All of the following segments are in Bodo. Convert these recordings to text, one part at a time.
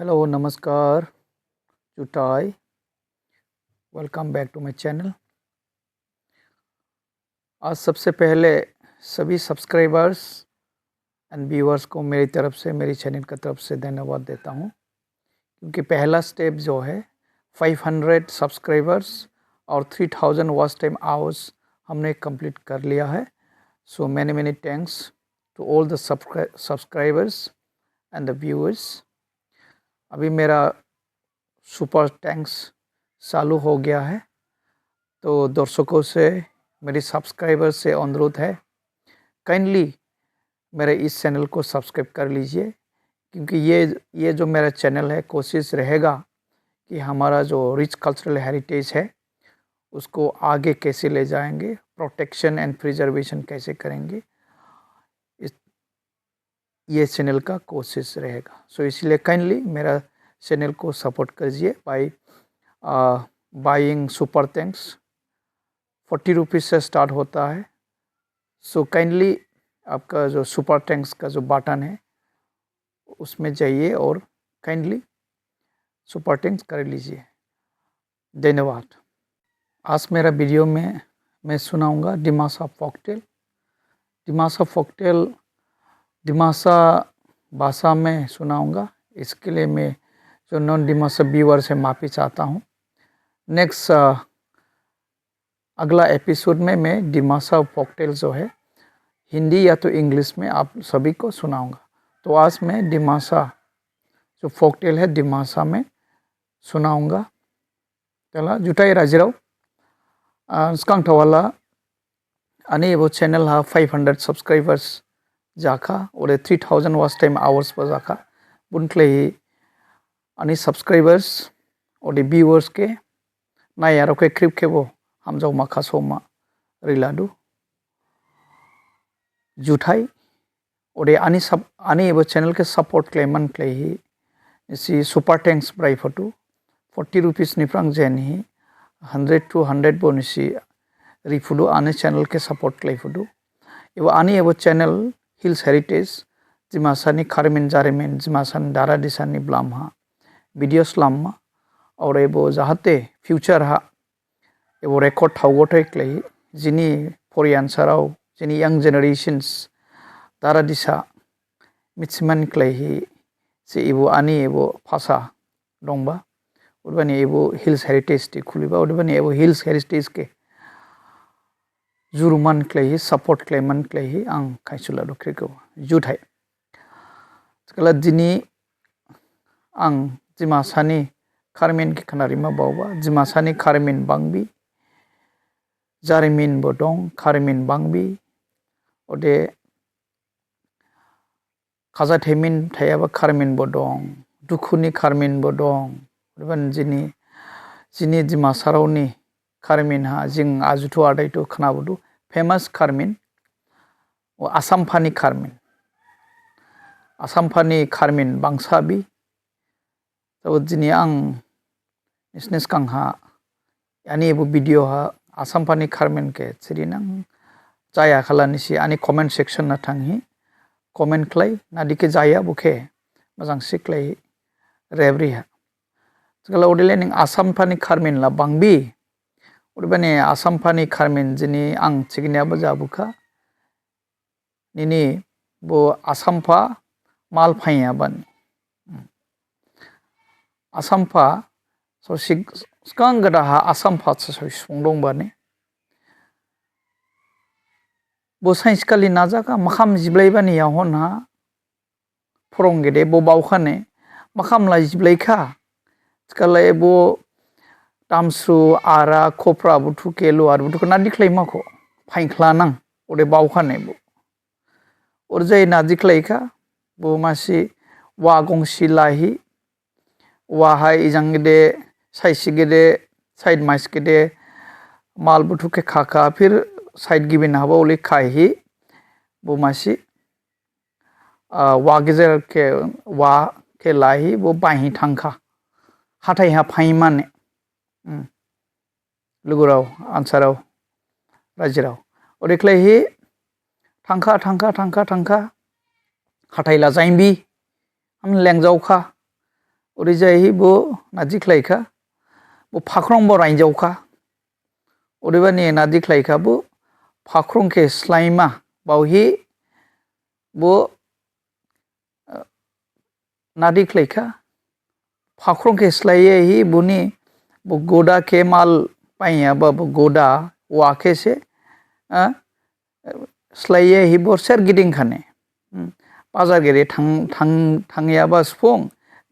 हेलो नमस्कार चुटाई वेलकम बैक टू माय चैनल। आज सबसे पहले सभी सब्सक्राइबर्स एंड व्यूअर्स को मेरी तरफ से मेरी चैनल की तरफ से धन्यवाद देता हूँ, क्योंकि पहला स्टेप जो है 500 सब्सक्राइबर्स और 3000 वॉच टाइम आवर्स हमने कंप्लीट कर लिया है। So many thanks to all the subscribers and the viewers. अभी मेरा सुपर टैंक्स चालू हो गया है, तो दर्शकों से मेरी सब्सक्राइबर से अनुरोध है, काइंडली मेरे इस चैनल को सब्सक्राइब कर लीजिए, क्योंकि ये जो मेरा चैनल है, कोशिश रहेगा कि हमारा जो रिच कल्चरल हेरिटेज है उसको आगे कैसे ले जाएंगे, प्रोटेक्शन एंड प्रिजर्वेशन कैसे करेंगे, ये चैनल का कोशिश रहेगा। सो इसलिए काइंडली मेरा चैनल को सपोर्ट कीजिए by buying super thanks. 40 rupees से स्टार्ट होता है। सो काइंडली आपका जो सुपर थैंक्स का जो बटन है उसमें जाइए और काइंडली सुपर थैंक्स कर लीजिए। धन्यवाद। आज मेरा वीडियो में मैं सुनाऊंगा डिमासा फोकटेल। डिमासा फोकटेल डिमासा भाषा में सुनाऊंगा, इसके लिए मैं जो नॉन डिमासा व्यूअर से माफ़ी चाहता हूँ। नेक्स्ट अगला एपिसोड में मैं डिमासा फोकटेल जो है हिंदी या तो इंग्लिश में आप सभी को सुनाऊंगा। तो आज मैं डिमासा जो फोकटेल है डिमासा में सुनाऊंगा। चला जुटाई राजिराव स्कांग वाला अनि वो चैनल हा 500 सब्सक्राइबर्स जाखा और 3000 वॉच टाइम आवर्स पर जाखा बुनक्ले अनि सब्सक्राइबर्स और व्यूअर्स के ना यारों के क्रिप के वो हम जाओ माखासोमा रिलाडू जुटाई और अनि वो चैनल के सपोर्ट क्लेमन क्ले ही इसी सुपर टैंक्स ब्राई फोटो 40 रुपीज़ निफ्रांग जेन ही 100 to 100 बोनिसी रिफुडू आने चैनल के सपोर्ट क्ले फुडू वो आनी वो चैनल हिल्स हेरिटेज जिमासानी खारमिन जारिमिन जिमासान दारा दिसानी ब्लाम वीडियोस लामा और वो जाहाते फ्यूचर वो रेकर्ड थावगोटे क्ले जिनी फरियान साराव जिनी यंग जेनरेशन्स दारा दिसा मिथिमान क्ले से इवो आनी एवो भाषा दंबा उर्बानी एवो हिल्स हेरिटेज टी खुलिबा उर्बानी एवो हिल्स हेरिटेज के जुरुमान क्ले सपोर्ट क्लेमन क्ले आं खाइसुला दुख्रिको जुथाय सकला दिनी आं जिमासानी खारमिन की खनारिमा बावबा जिमासानी खारमिन बांगबी जारिमिन बो दं खारमिन बांगबी ओदे खाजा थेमिन थायाबा खारमिन बो दं दुखुनी खारमिन बो दं उर्बान जिनी जिमासारावनी खारमिन जिं आजुथु आदायथु खनाबुदु फेमास खारमिन वो आसामफानी खारमिन बांसाबी तो जिनी आं निसनेस कांहा यानी वो वीडियो आसामफानी खारमिन के चिरिनां जाया खालानिसी आनी कमेंट सेक्शन ना थांही कमेंट क्लाई नादिके जाया बुखे मोजां सिक्लाई रेबरी सकला ओडिले निं आसामफानी खारमिन ला बांगबी उर्बाने आसामफानी खारमिन जिनी आं चिगिनायाबो जाबुखा निनी वो आसामफा मालफाइया बानी आसामफा सो सिगां गदा आसामफा सो संदों बानी वो साइंस काली नाजाका मखाम जिब्लाइबानी याहन फरंगेदे बो बावखाने मखाम ला जिब्लाइखा सकला वो तामसु आरा खोप्रा बुथु केलो आर बुथु ना दिखलाई माखो फाइंखला नां ओदे बावखाने बो और जाय ना दिखलाइखा वो मासी वा गंसी लाही वाहाय इजांगेदे साइसिगेदे साइड माइसकेदे माल बुथु के खाका फिर साइड गिबिन हाबा ओले खाही वो मासी वा गेजेर के वा के लाही वो बाही थांखा हाथाय हा फाइमाने लुगुराव आंसाराव राजिराव और एकले ही थांखा हाथाय ला जाइबी हम लेंजावखा ओरैजाय बो नाजिख्लायखा बो फाख्रं बो रायजावखा ओरैबानि नाजिख्लायखा बो फाख्रं के स्लाइमा बावहि बो नादिख्लायखा फाख्रं के स्लाइये ही बुनी बो गोदा के माल पाइया बो गोदा वाके से स्लाइये ही बो सेर गिदिं खाने बाजार गेरे थांयाबा सफुं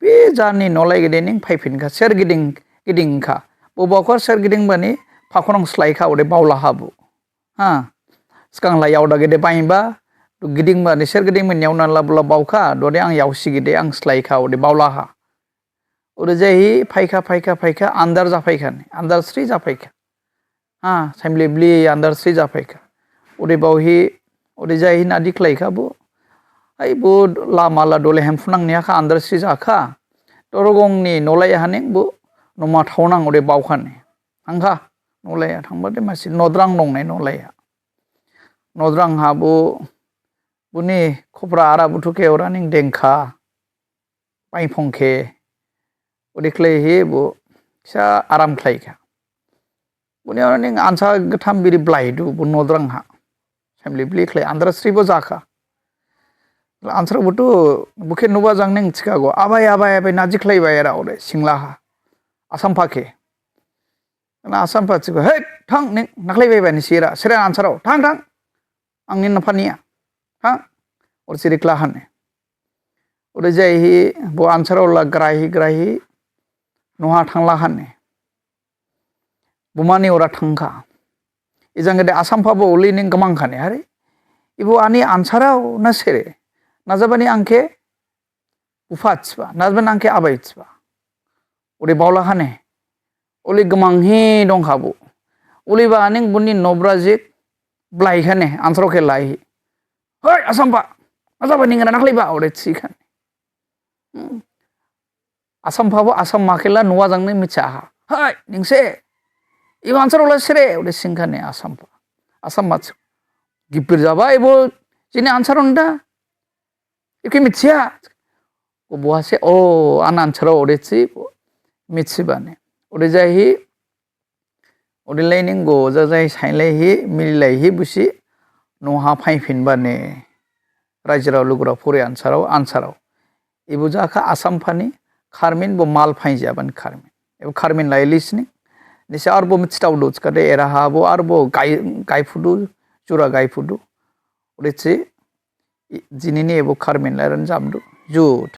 बे जानि नलाय गेदेनिं फाइफिनखा सेर गिदिंखा बबावखा सेर गिदिं बानि फाख्रं स्लाइखा ओरे बावला हाबु सिगां लायाव दा गेदे बाइबा गिदिं बानि सेर गिदिं मोन्याव ना लाबला बावखा दरे आं यावसि गेदे आं स्लाइखा ओरे बावला हा ओरे जाय फाइखा आन्दार जाफाइखाने आन्दार स्रि जाफाइखा साइमलेब्लि आन्दार स्रि जाफाइखा ओरे बावहि ओरे जाय नादिख्लायखा बो आई बो लामा ला दले हेमफुनांनिया खा आन्दार स्रि जाखा दरगंनि नलाय हानें बो नमा थावनां ओरे बावखाने हांखा नलाया थांबादे मासि नद्रां दंनाय नलाया नद्रां हा बो बुनि खप्रा आरा बुथुके ओरानिं देंखा पाइफंखे ओदिख्लाय हे बो फिसा आराम ख्लायखा बुनि ओरानिं आनसा गथाम बिरि ब्लाइदु बो नद्रां हा साइमलेब्लि ख्लाय आन्दार स्रिबो जाखा आन्सार बोटु बुखे नुबा जांनें चिकागो आबाय नाजिख्लायबाय एरा ओरे सिंलाहा आसाम फाके ना आसाम फाचिको हे थां नें नाख्लायबाय निसिरा सेरा आन्साराव थां आंनि नफानिया और सिरिक्ला हाने ओरे जाय ही बो आन्साराव ला ग्राहि नहा थांला हाने बुमानि ओरा थांखा इजांगेदे आसाम फाबो ओली निं गमां खाने हारे इबो आनि आन्साराव ना सेरे नाजाबानि आंखे उफाचबा नाजाबानि आंखे आबायचबा ओरे बावला हाने ओली गमां ही दंखाबो ओलीबा आनिं बुनि नब्राजिक ब्लाइ खाने आन्साराव के लाई हय आसामफा नाजाबानि निंगना नाख्लायबा ओरे चिखाने आसाम फाबो आसाम माखेला नुवा जांने मिचा हय निंसे इबो आन्साराव ला सेरे ओरे सिंखाने आसाम माच गिपिर जाबा इबो जिने आन्साराव नदा इके मिथिया बहासे आन आन्साराव ओरे ची मिथिबाने ओरे जाय ही ओरे लाइनिं गो जाय साइलाय ही मिलाय ही बुसि नहा फाइफिनबाने रायजोराव लुगुरा फरे आन्साराव इबो जाखा आसाम फानि खारमिन बो माल फाइजाबान खारमिन एबो खारमिन लाय लिसनि निसे आरबो मिथिताव दोच कादे एरा हाबो आरबो गायफुदु चुरा गायफुदु ओरे ची जिनिनि एबो खारमिन लायरन जामदु जुत